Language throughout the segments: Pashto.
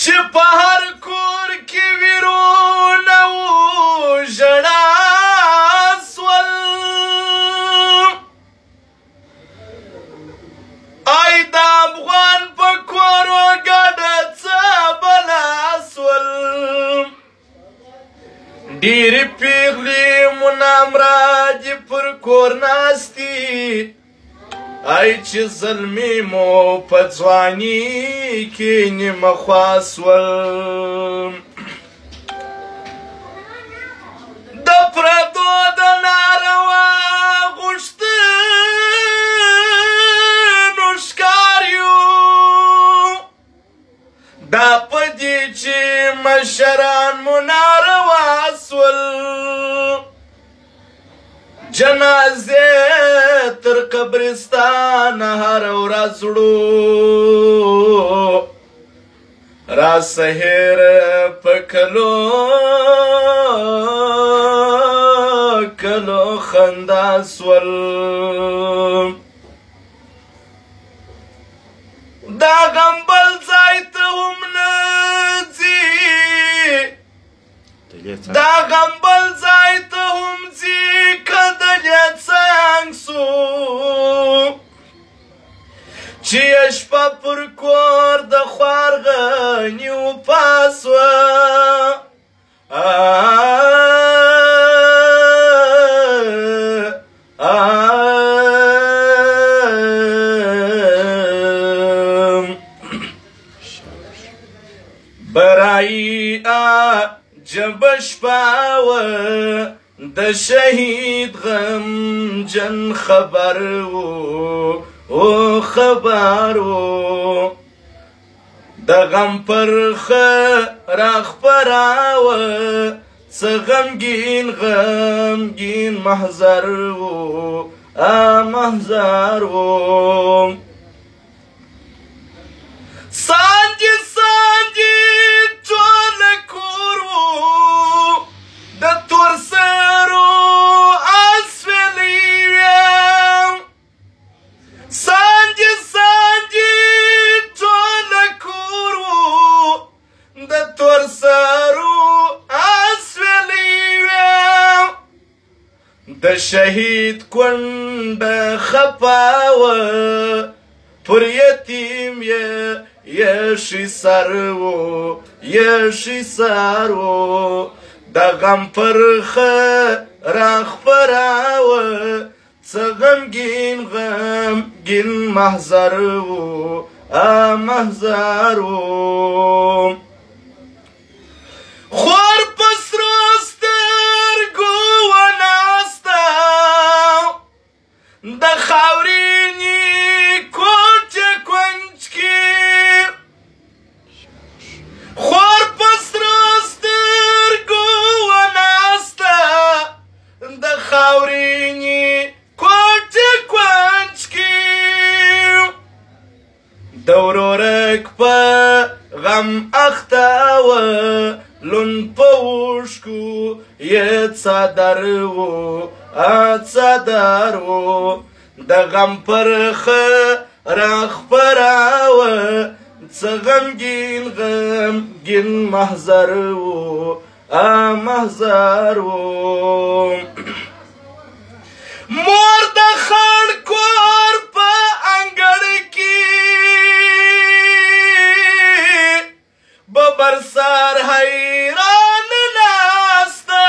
چې په هر کور کې ویرونه وو ژړا سول ای د افغان په کورو ګډه څه بلا سول ډېرې پیغلې منامراجې پر کور ناستې ای چې زلمې مو په ځواني کې نیمه خوا سول د پردو د ناروا غوښتنو ښکار یو دا په دې چې مشران مو ناروا سول جنازې تر قبرستان هر ورځ وړو را سهیر په کلو کلو خندا سول دا غم بل ځای ته هم نه ځي دا غم بل ځای ته هم ځي که د څنګ سو چې شپه پر کور د خوارغني وپاسوه برایی عجب شپه وه د شهید غمجن خبر وو خبر وو د غم پرخه راخپراوه څه غمگین محضر وو محضر وو سانجی ټول کور وو د تور سرو اسویلی ویم سانجی ټول کور وو د تور سرو اسویلی ویم د شهید کونډه خپاوه پر یتیم یشی سر وو یشی سر وو د غم پرخه راخپراوه څه غمگین محضر وو محضر وو خور په سرو سترګو وناسته د خاورینې کوټې کونج کې خور په سرو سترګو وناسته د خاورینې کوټې کونج کې د ورورک په غم اخته وه لون په اوښکو یې څادر وو څادر وو د غم پرخه راخپراوه څه غمگین محضر وو محضر وو مور د خړ کور په انګړ کې ببر سر حیران ناسته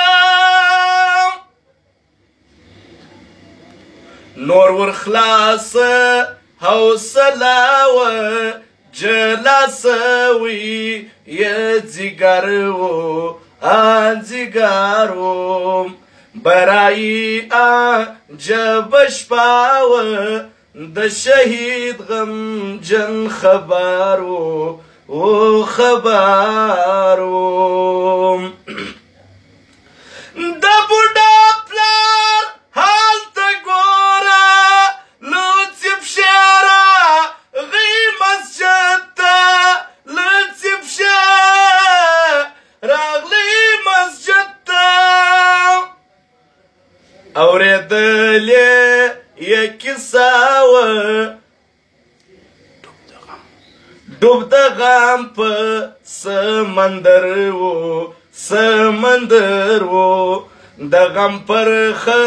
نور ورخلاصه حوصله وه جلسه وي یې ځیګر وو ځیګر وو برایی عجب شپه وه د شهید غمجن خبر وو خبر وو د بوډا پلار حال ته ګوره لوڅې پښې راغی مسجد ته لوڅې پښې راغلی مسجد ته اورېدلې یې کیسه نڅاوه ډوب د غم په سمندر و د غم پرخه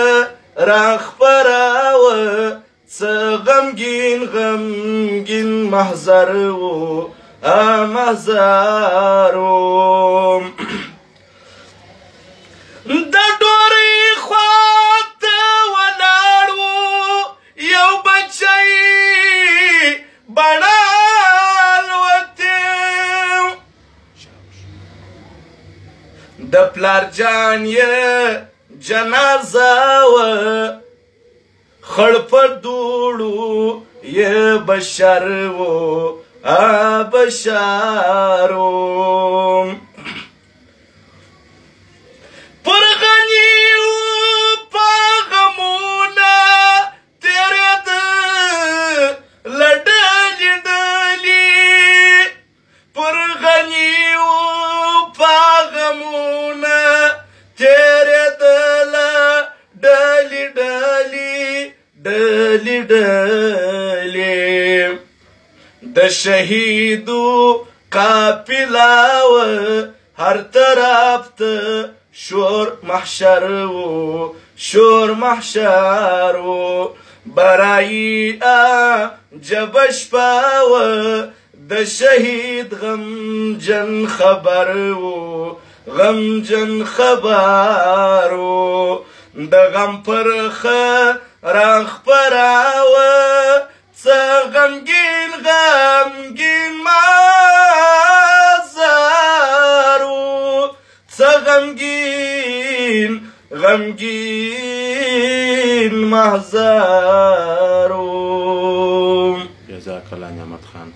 راخپراوه څه غمګین محضر و محضر و د ډورۍ خواته ولاړ و یو بچی بڼه د پلار جان یې جنازه وه خړ په دوړو یې بشر و بشر و پر غني و په غمونه تېرېده له ډلې ډلې پر غني و په غمونه تېرېدله ډلې ډلې د شهیدو قافله وه هر طرف ته شور محشر و برایي عجبه شپه وه د شهید غمجن خبر و د غم پرخه راخپراوه څه غمګین محضر و څه غمګین محضر و. جزاک الله نعمت خان.